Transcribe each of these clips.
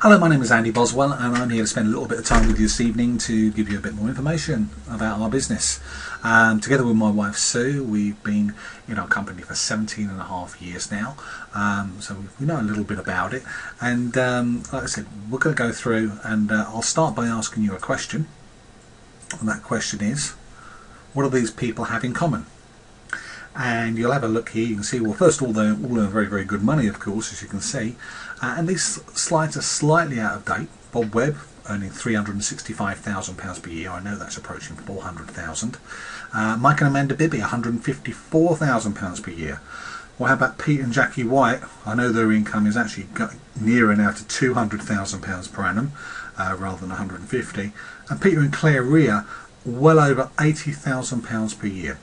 Hello, my name is Andy Boswell and I'm here to spend a little bit of time with you this evening to give you a bit more information about our business. Together with my wife Sue, we've been in our company for 17 and a half years now, so we know a little bit about it, and like I said, we're going to go through and I'll start by asking you a question, and that question is, what do these people have in common? And you'll have a look here, you can see, well, first of all, they all earn very, very good money, of course, as you can see. And these slides are slightly out of date. Bob Webb earning £365,000 per year. I know that's approaching 400,000. Mike and Amanda Bibby, £154,000 per year. Well, how about Pete and Jackie White? I know their income is actually nearer now to £200,000 per annum, rather than 150. And Peter and Claire Rea, well over £80,000 per year.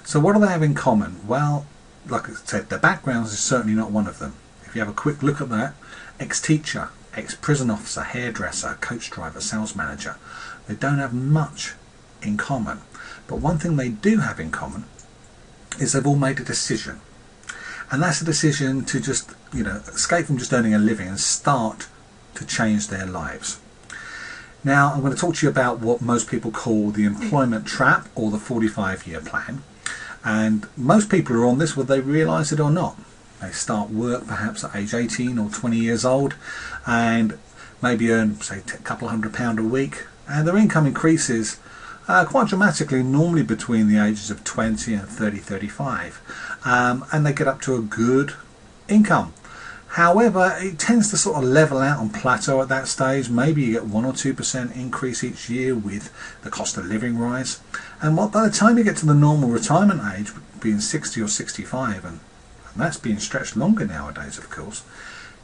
So what do they have in common? Well, like I said, their backgrounds is certainly not one of them. If you have a quick look at that, ex-teacher, ex-prison officer, hairdresser, coach driver, sales manager, they don't have much in common. But one thing they do have in common is they've all made a decision. And that's a decision to just, escape from just earning a living and start to change their lives. Now, I'm going to talk to you about what most people call the employment trap or the 45-year plan. And most people are on this whether they realise it or not. They start work perhaps at age 18 or 20 years old and maybe earn, say, a couple £100 a week, and their income increases quite dramatically, normally between the ages of 20 and 35, and they get up to a good income. However, it tends to sort of level out and plateau at that stage. Maybe you get 1 or 2% increase each year with the cost of living rise. And by the time you get to the normal retirement age, being 60 or 65, and that's being stretched longer nowadays, of course,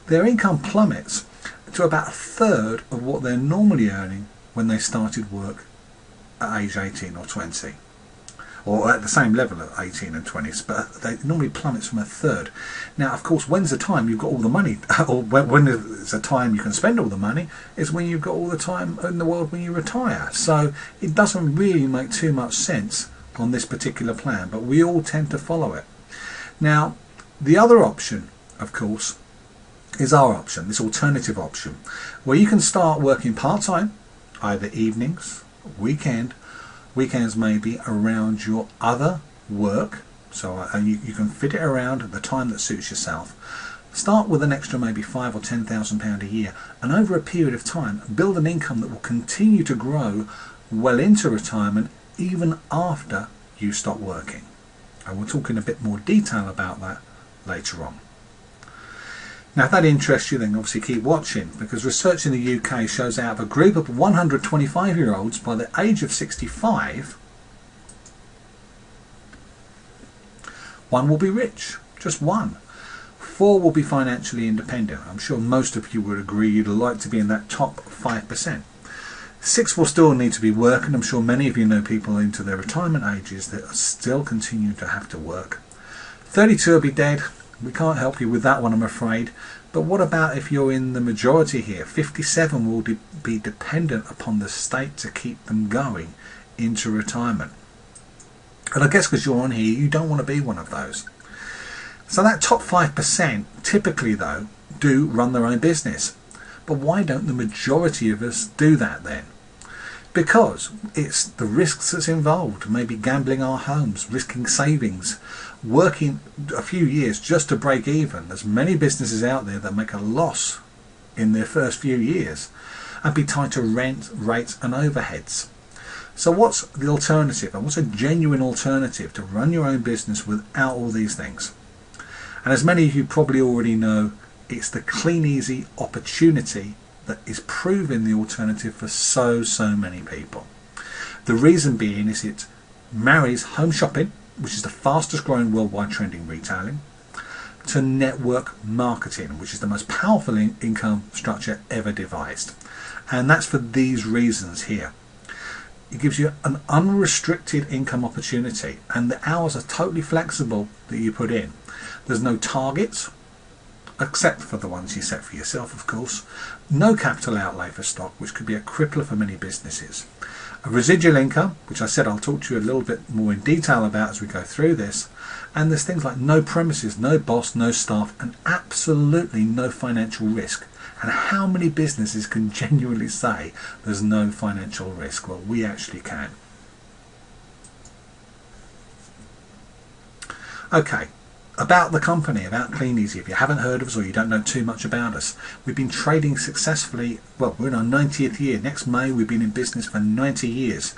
their income plummets to about a third of what they're normally earning when they started work at age 18 or 20. Or at the same level at 18 and 20, but they normally plummets from a third. Now, of course, when's the time you've got all the money, or when there's a time you can spend all the money, is when you've got all the time in the world when you retire. So it doesn't really make too much sense on this particular plan, but we all tend to follow it. Now, the other option, of course, is our option, this alternative option, where you can start working part-time, either evenings, weekends maybe, around your other work, so you can fit it around at the time that suits yourself. Start with an extra maybe £5,000 or £10,000 a year, and over a period of time build an income that will continue to grow well into retirement, even after you stop working. And we'll talk in a bit more detail about that later on. Now, if that interests you, then obviously keep watching, because research in the UK shows out of a group of 125-year-olds by the age of 65, one will be rich, just one. 4 will be financially independent. I'm sure most of you would agree you'd like to be in that top 5%. 6 will still need to be working. I'm sure many of you know people into their retirement ages that are still continue to have to work. 32 will be dead. We can't help you with that one, I'm afraid. But what about if you're in the majority here? 57 will be dependent upon the state to keep them going into retirement. And I guess because you're on here, you don't want to be one of those. So that top 5% typically, though, do run their own business. But why don't the majority of us do that then? Because it's the risks that's involved, maybe gambling our homes, risking savings, working a few years just to break even. There's many businesses out there that make a loss in their first few years and be tied to rent, rates and overheads. So what's the alternative, and what's a genuine alternative to run your own business without all these things? And as many of you probably already know, it's the Clean Easy opportunity that is proving the alternative for so many people. The reason being is it marries home shopping, which is the fastest growing worldwide trend in retailing, to network marketing, which is the most powerful income structure ever devised. And that's for these reasons here. It gives you an unrestricted income opportunity, and the hours are totally flexible that you put in. There's no targets, except for the ones you set for yourself, of course. No capital outlay for stock, which could be a crippler for many businesses. A residual income, which I said I'll talk to you a little bit more in detail about as we go through this. And there's things like no premises, no boss, no staff, and absolutely no financial risk. And how many businesses can genuinely say there's no financial risk? Well, we actually can. Okay, about the company, about Clean Easy. If you haven't heard of us or you don't know too much about us, we've been trading successfully. Well, we're in our 90th year. Next May, we've been in business for 90 years.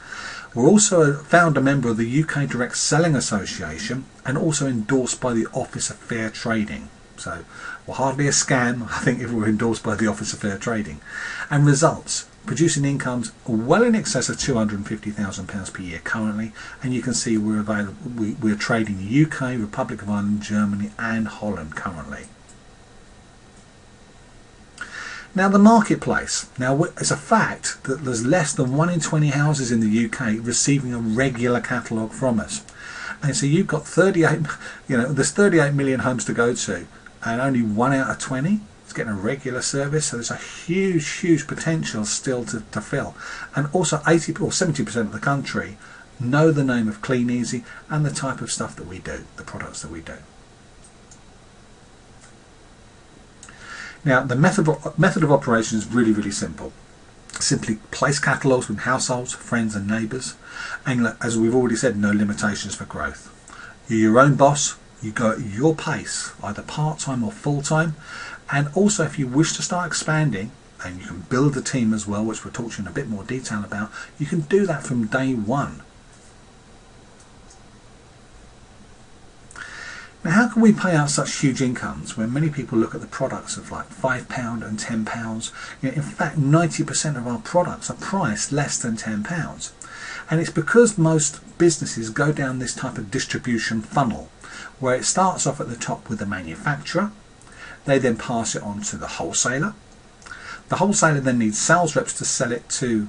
We're also a founder member of the UK Direct Selling Association and also endorsed by the Office of Fair Trading. So we're hardly a scam, I think, if we're endorsed by the Office of Fair Trading. And results, producing incomes well in excess of £250,000 per year currently, and you can see we're trading the UK, Republic of Ireland, Germany and Holland currently. Now the marketplace. Now it's a fact that there's less than 1 in 20 houses in the UK receiving a regular catalogue from us. And so you've got 38, there's 38 million homes to go to, and only 1 out of 20 is getting a regular service. So there's a huge potential still to fill. And also 80 or 70% of the country know the name of Clean Easy and the type of stuff that we do, the products that we do. Now the method of operation is really simple. Simply place catalogues with households, friends and neighbours, and as we've already said, no limitations for growth. You're your own boss, you go at your pace, either part-time or full-time, and also if you wish to start expanding, and you can build a team as well, which we'll talk to you in a bit more detail about, you can do that from day one. Now, how can we pay out such huge incomes when many people look at the products of like £5 and £10? In fact, 90% of our products are priced less than £10. And it's because most businesses go down this type of distribution funnel, where it starts off at the top with the manufacturer. They then pass it on to the wholesaler. The wholesaler then needs sales reps to sell it to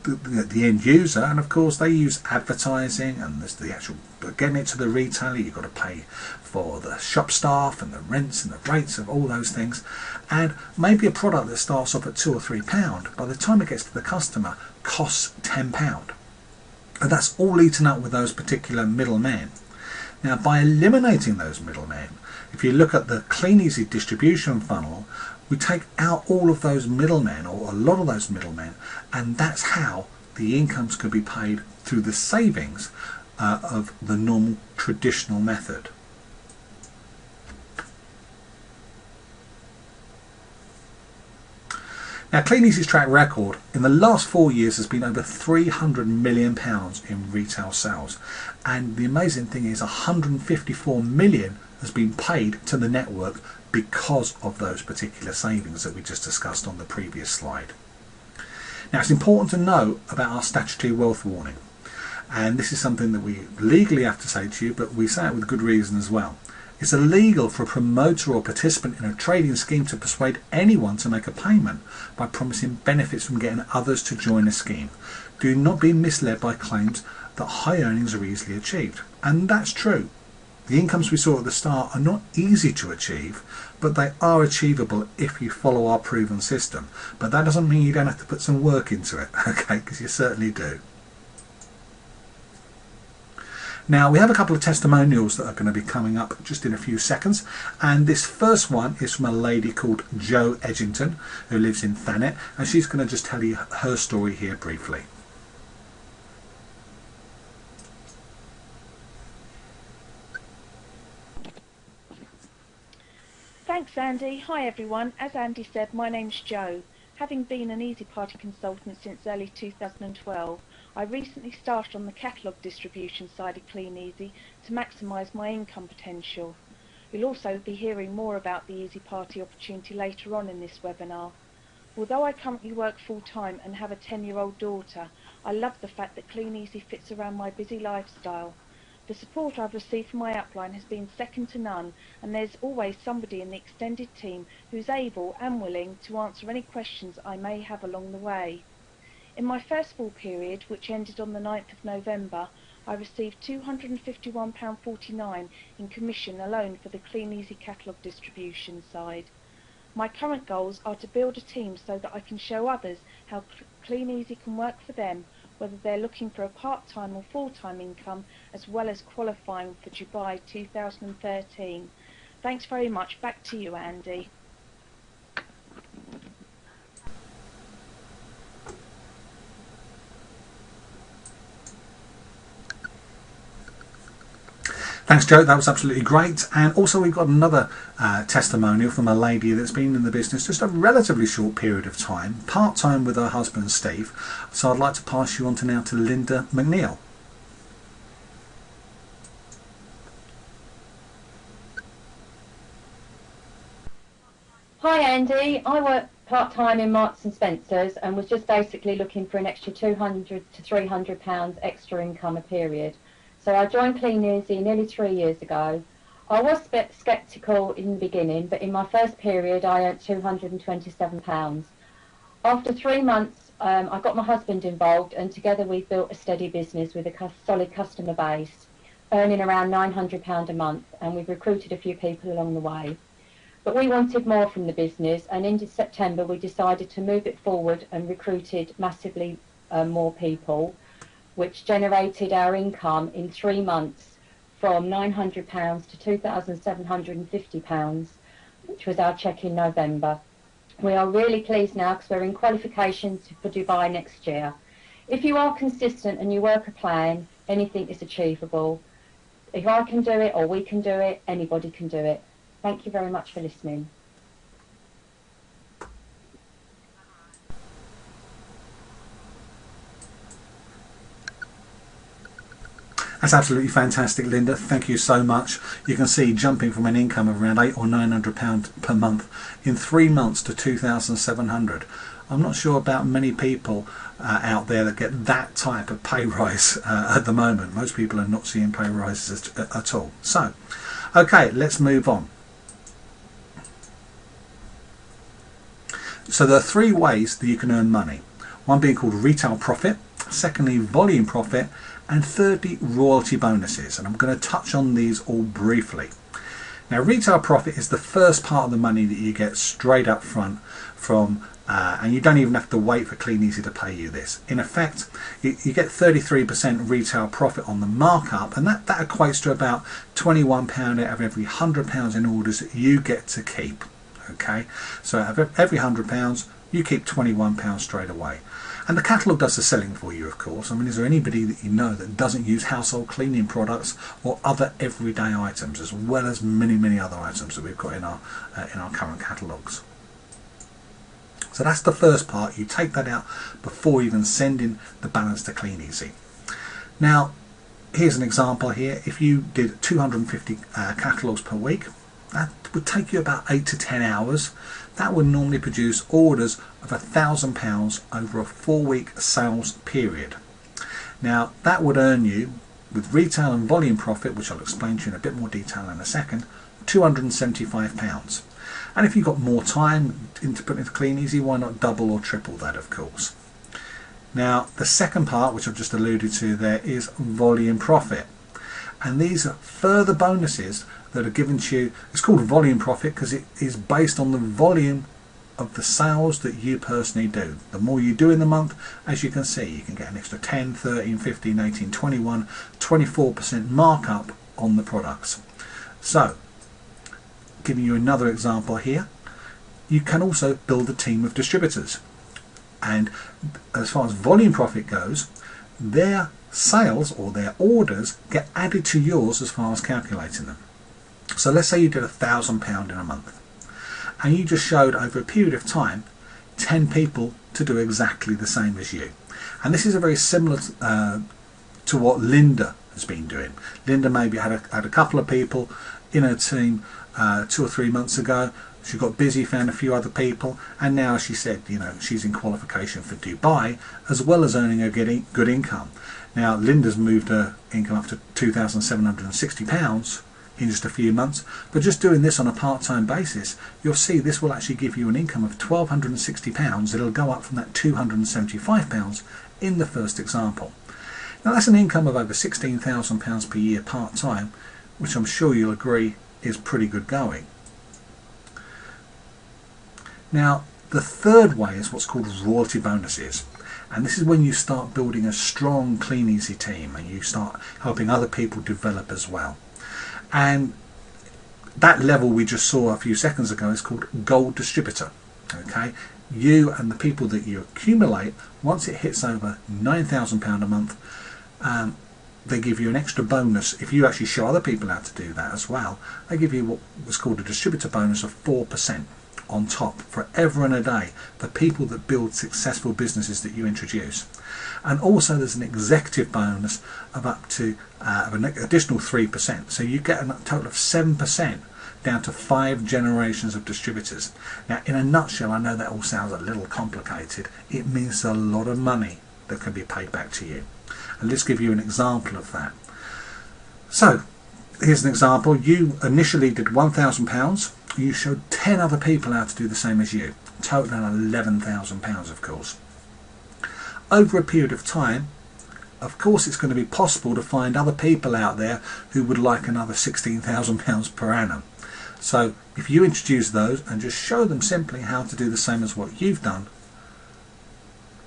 the end user, and of course they use advertising, and there's the actual getting it to the retailer. You've got to pay for the shop staff and the rents and the rates of all those things, and maybe a product that starts off at £2 or £3 by the time it gets to the customer costs £10, and that's all eaten up with those particular middlemen. Now, by eliminating those middlemen, if you look at the Clean Easy distribution funnel, we take out all of those middlemen, or a lot of those middlemen, and that's how the incomes could be paid through the savings of the normal traditional method. Now, Clean Easy's track record in the last 4 years has been over £300 million in retail sales, and the amazing thing is 154 million has been paid to the network because of those particular savings that we just discussed on the previous slide. Now, it's important to know about our statutory wealth warning, and this is something that we legally have to say to you, but we say it with good reason as well. It's illegal for a promoter or participant in a trading scheme to persuade anyone to make a payment by promising benefits from getting others to join a scheme. Do not be misled by claims that high earnings are easily achieved. And that's true. The incomes we saw at the start are not easy to achieve, but they are achievable if you follow our proven system. But that doesn't mean you don't have to put some work into it, okay, because you certainly do. Now, we have a couple of testimonials that are going to be coming up just in a few seconds, and this first one is from a lady called Jo Edgington, who lives in Thanet, and she's going to just tell you her story here briefly. Thanks, Andy. Hi everyone. As Andy said, my name's Jo. Having been an Easy Party consultant since early 2012, I recently started on the catalogue distribution side of Clean Easy to maximise my income potential. You'll also be hearing more about the Easy Party opportunity later on in this webinar. Although I currently work full-time and have a 10-year-old daughter, I love the fact that Clean Easy fits around my busy lifestyle. The support I've received from my upline has been second to none, and there's always somebody in the extended team who's able and willing to answer any questions I may have along the way. In my first full period, which ended on the 9th of November, I received £251.49 in commission alone for the Clean Easy catalogue distribution side. My current goals are to build a team so that I can show others how Clean Easy can work for them, whether they're looking for a part-time or full-time income, as well as qualifying for Dubai 2013. Thanks very much. Back to you, Andy. Thanks, Joe. That was absolutely great. And also we've got another testimonial from a lady that's been in the business just a relatively short period of time, part-time with her husband, Steve. So I'd like to pass you on to Linda McNeil. Hi Andy, I work part-time in Marks and Spencer's and was just basically looking for an extra £200 to £300 extra income a period. So I joined Clean Easy nearly 3 years ago. I was sceptical in the beginning, but in my first period I earned £227. After 3 months I got my husband involved, and together we built a steady business with a solid customer base, earning around £900 a month, and we've recruited a few people along the way. But we wanted more from the business, and in September we decided to move it forward and recruited massively more people, which generated our income in 3 months from £900 to £2,750, which was our check in November. We are really pleased now because we're in qualifications for Dubai next year. If you are consistent and you work a plan, anything is achievable. If I can do it, or we can do it, anybody can do it. Thank you very much for listening. That's absolutely fantastic, Linda. Thank you so much. You can see jumping from an income of around £800 or £900 per month in 3 months to £2,700. I'm not sure about many people out there that get that type of pay rise at the moment. Most people are not seeing pay rises at all. So, okay, let's move on. So there are 3 ways that you can earn money. One being called retail profit, secondly volume profit, and thirdly royalty bonuses. And I'm going to touch on these all briefly. Now, retail profit is the first part of the money that you get straight up front from, and you don't even have to wait for Clean Easy to pay you this. In effect, you get 33% retail profit on the markup, and that equates to about £21 out of every £100 in orders that you get to keep. Okay, so out of every £100 you keep £21 straight away, and the catalogue does the selling for you, of course. I mean, is there anybody that you know that doesn't use household cleaning products or other everyday items, as well as many other items that we've got in our current catalogues? So that's the first part. You take that out before even sending the balance to Clean Easy. Now, here's an example here. If you did 250 catalogues per week, that would take you about 8 to 10 hours. That would normally produce orders of £1,000 over a 4-week sales period. Now, that would earn you, with retail and volume profit, which I'll explain to you in a bit more detail in a second, £275. And if you've got more time to put into Clean Easy, why not double or triple that, of course. Now, the second part, which I've just alluded to there, is volume profit. And these are further bonuses that are given to you. It's called volume profit because it is based on the volume of the sales that you personally do. The more you do in the month, as you can see, you can get an extra 10, 13, 15, 18, 21, 24% markup on the products. So, giving you another example here, you can also build a team of distributors. And as far as volume profit goes, their sales or their orders get added to yours as far as calculating them. So let's say you did £1,000 in a month, and you just showed over a period of time 10 people to do exactly the same as you. And this is a very similar to what Linda has been doing. Linda maybe had a couple of people in her team 2 or 3 months ago. She got busy, found a few other people, and now, she said, you know, she's in qualification for Dubai, as well as earning a good income. Now, Linda's moved her income up to £2,760 in just a few months, but just doing this on a part-time basis, you'll see this will actually give you an income of £1,260. It'll go up from that £275 in the first example. Now, that's an income of over £16,000 per year part-time, which I'm sure you'll agree is pretty good going. Now, the third way is what's called royalty bonuses. And this is when you start building a strong Clean Easy team and you start helping other people develop as well. And that level we just saw a few seconds ago is called Gold Distributor. Okay, you and the people that you accumulate, once it hits over £9,000 a month, they give you an extra bonus if you actually show other people how to do that as well. They give you what was called a distributor bonus of 4% on top forever and a day for people that build successful businesses that you introduce. And also there's an executive bonus of up to an additional 3%. So you get a total of 7% down to 5 generations of distributors. Now, in a nutshell, I know that all sounds a little complicated. It means a lot of money that can be paid back to you. And let's give you an example of that. So here's an example. You initially did £1,000. You showed 10 other people how to do the same as you, totaling £11,000, of course. Over a period of time, of course, it's going to be possible to find other people out there who would like another £16,000 per annum. So if you introduce those and just show them simply how to do the same as what you've done,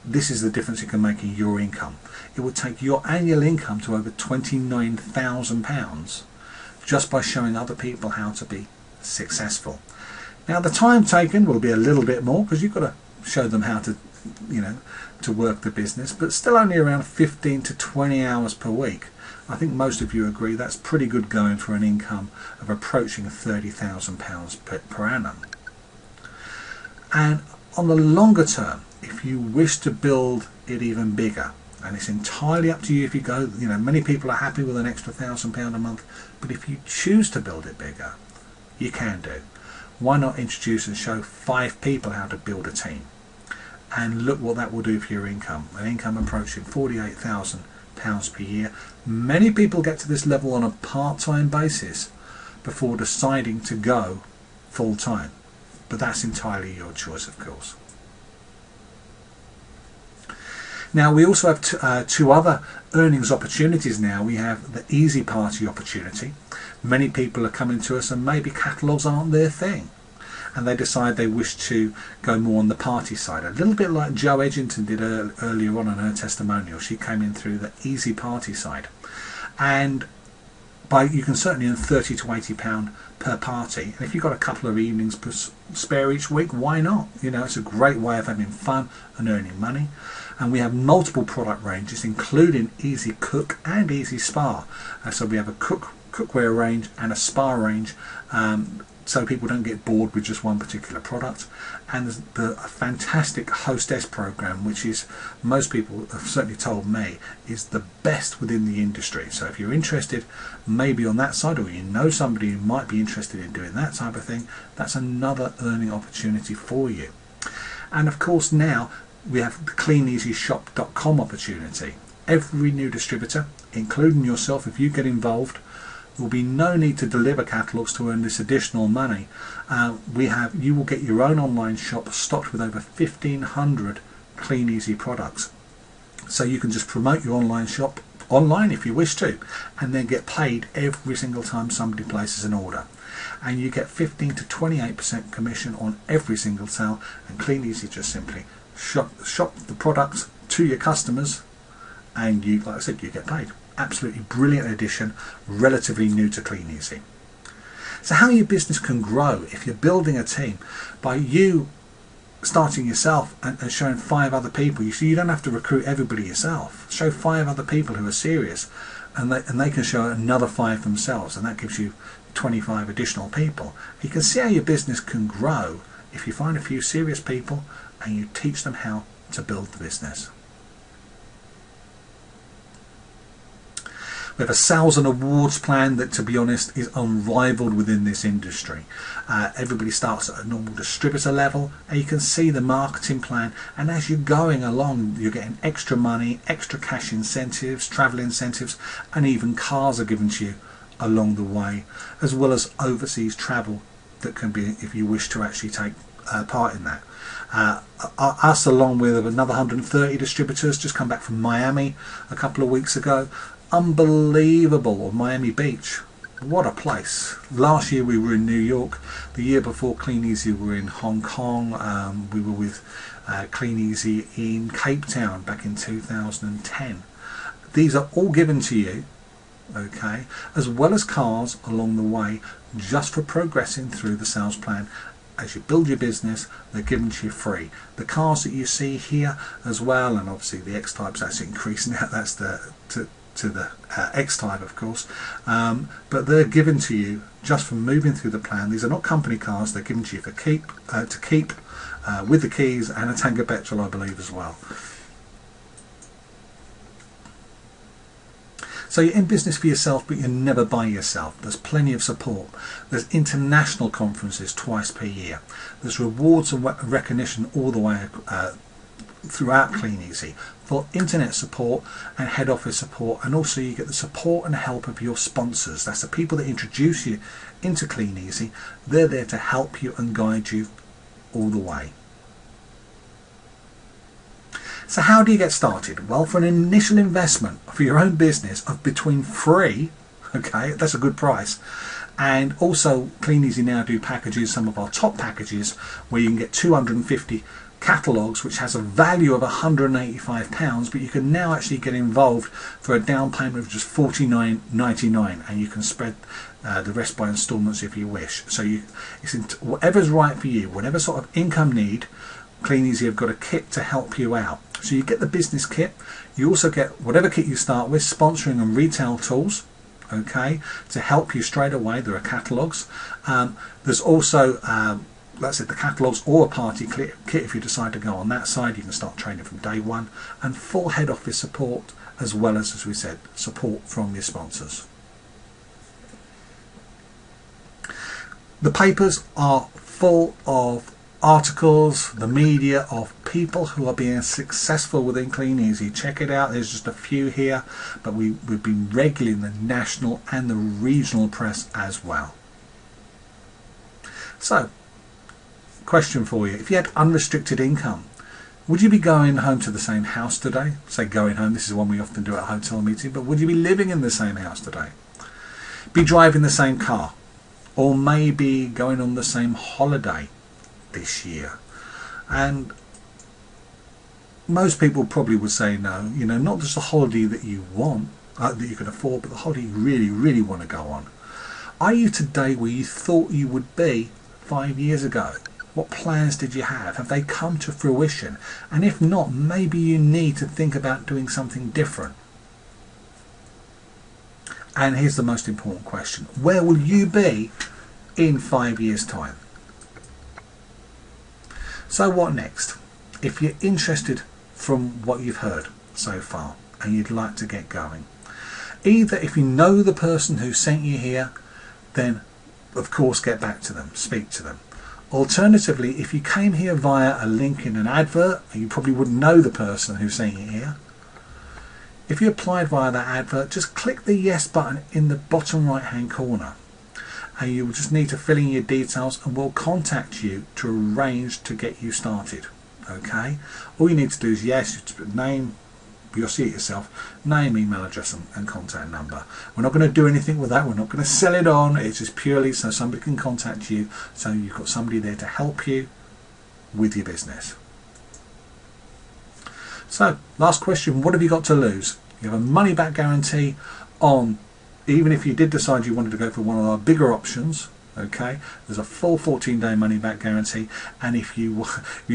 this is the difference it can make in your income. It would take your annual income to over £29,000 just by showing other people how to be successful. Now the time taken will be a little bit more because you've got to show them how to, to work the business, but still only around 15 to 20 hours per week. I think most of you agree that's pretty good going for an income of approaching £30,000 per annum. And on the longer term, if you wish to build it even bigger, and it's entirely up to you if you go, many people are happy with an extra £1,000 a month, but if you choose to build it bigger, you can do. Why not introduce and show 5 people how to build a team? And look what that will do for your income. An income approaching £48,000 per year. Many people get to this level on a part-time basis before deciding to go full-time. But that's entirely your choice, of course. Now we also have two other earnings opportunities now. We have the Easy Party opportunity. Many people are coming to us and maybe catalogues aren't their thing, and they decide they wish to go more on the party side. A little bit like Jo Edgington did earlier on her testimonial. She came in through the Easy Party side. And you can certainly earn £30 to £80 per party. And if you've got a couple of evenings spare each week, why not? It's a great way of having fun and earning money. And we have multiple product ranges, including Easy Cook and Easy Spa. So we have a cookware range and a spa range, so people don't get bored with just one particular product. And there's a fantastic hostess program, which is, most people have certainly told me, is the best within the industry. So if you're interested maybe on that side, or you know somebody who might be interested in doing that type of thing, that's another earning opportunity for you. And of course now we have the CleanEasyShop.com opportunity. Every new distributor, including yourself, if you get involved, there will be no need to deliver catalogues to earn this additional money. You will get your own online shop stocked with over 1,500 Clean Easy products. So you can just promote your online shop online if you wish to, and then get paid every single time somebody places an order. And you get 15 to 28% commission on every single sale, and Clean Easy just simply shop the products to your customers, and you, like I said, you get paid. Absolutely brilliant addition, relatively new to Clean Easy. So how your business can grow if you're building a team by you starting yourself and showing 5 other people. You don't have to recruit everybody yourself. Show 5 other people who are serious, and they can show another 5 themselves, and that gives you 25 additional people. You can see how your business can grow if you find a few serious people and you teach them how to build the business. We have a sales and awards plan that, to be honest, is unrivaled within this industry. Everybody starts at a normal distributor level, and you can see the marketing plan, and as you're going along you're getting extra money, extra cash incentives, travel incentives, and even cars are given to you along the way, as well as overseas travel that can be, if you wish to actually take part in that. Us, along with another 130 distributors, just come back from Miami a couple of weeks ago. Unbelievable. Or Miami Beach, what a place. Last year we were in New York. The year before Clean Easy we were in Hong Kong. We were with Clean Easy in Cape Town back in 2010. These are all given to you, okay, as well as cars along the way, just for progressing through the sales plan. As you build your business, they're given to you free. The cars that you see here as well, and obviously the X-Types, that's increasing. That's to the X-Type, of course, but they're given to you just from moving through the plan. These are not company cars, they're given to you for to keep with the keys and a tank of petrol, I believe, as well. So you're in business for yourself, but you're never by yourself. There's plenty of support. There's international conferences twice per year. There's rewards and recognition all the way throughout Clean Easy for internet support and head office support, and also you get the support and help of your sponsors. That's the people that introduce you into Clean Easy. They're there to help you and guide you all the way. So how do you get started? Well, for an initial investment for your own business of between free, okay, that's a good price, and also Clean Easy now do packages, some of our top packages, where you can get 250 catalogues, which has a value of £185, but you can now actually get involved for a down payment of just $49.99, and you can spread the rest by instalments if you wish. So it's whatever's right for you, whatever sort of income need. Clean Easy have got a kit to help you out. So you get the business kit, you also get whatever kit you start with, sponsoring and retail tools, okay, to help you straight away. There are catalogues. There's also that's it, the catalogues or a party kit if you decide to go on that side. You can start training from day one, and full head office support, as well as we said, support from your sponsors. The papers are full of articles, the media, of people who are being successful within Clean Easy. Check it out. There's just a few here, but we've been regularly in the national and the regional press as well. So, question for you: if you had unrestricted income, would you be going home to the same house today? Say going home, this is one we often do at a hotel meeting, but would you be living in the same house today? Be driving the same car, or maybe going on the same holiday this year? And most people probably would say no, you know, not just the holiday that you want, that you can afford, but the holiday you really, really want to go on. Are you today where you thought you would be 5 years ago? What plans did you have? Have they come to fruition? And if not, maybe you need to think about doing something different. And here's the most important question: where will you be in 5 years' time? So what next? If you're interested from what you've heard so far and you'd like to get going, either if you know the person who sent you here, then of course get back to them, speak to them. Alternatively, if you came here via a link in an advert, you probably wouldn't know the person who sent you here. If you applied via that advert, just click the yes button in the bottom right hand corner, and you will just need to fill in your details, and we'll contact you to arrange to get you started. Okay, all you need to do is yes, name, you'll see it yourself, name, email address and contact number. We're not going to do anything with that, we're not going to sell it on, it's just purely so somebody can contact you, so you've got somebody there to help you with your business. So last question: what have you got to lose? You have a money back guarantee on, even if you did decide you wanted to go for one of our bigger options, okay, there's a full 14-day money back guarantee, and if you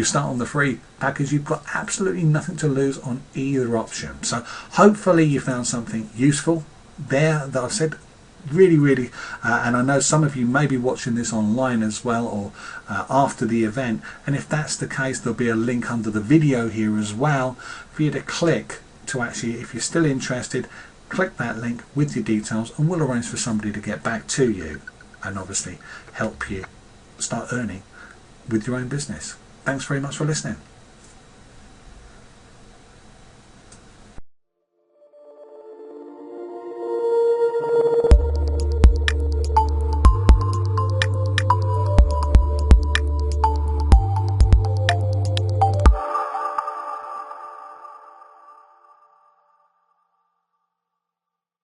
start on the free package, you've got absolutely nothing to lose on either option. So hopefully you found something useful there that I've said. Really, and I know some of you may be watching this online as well, or after the event, and if that's the case, there'll be a link under the video here as well for you to click to actually, if you're still interested, click that link with your details, and we'll arrange for somebody to get back to you and obviously help you start earning with your own business. Thanks very much for listening.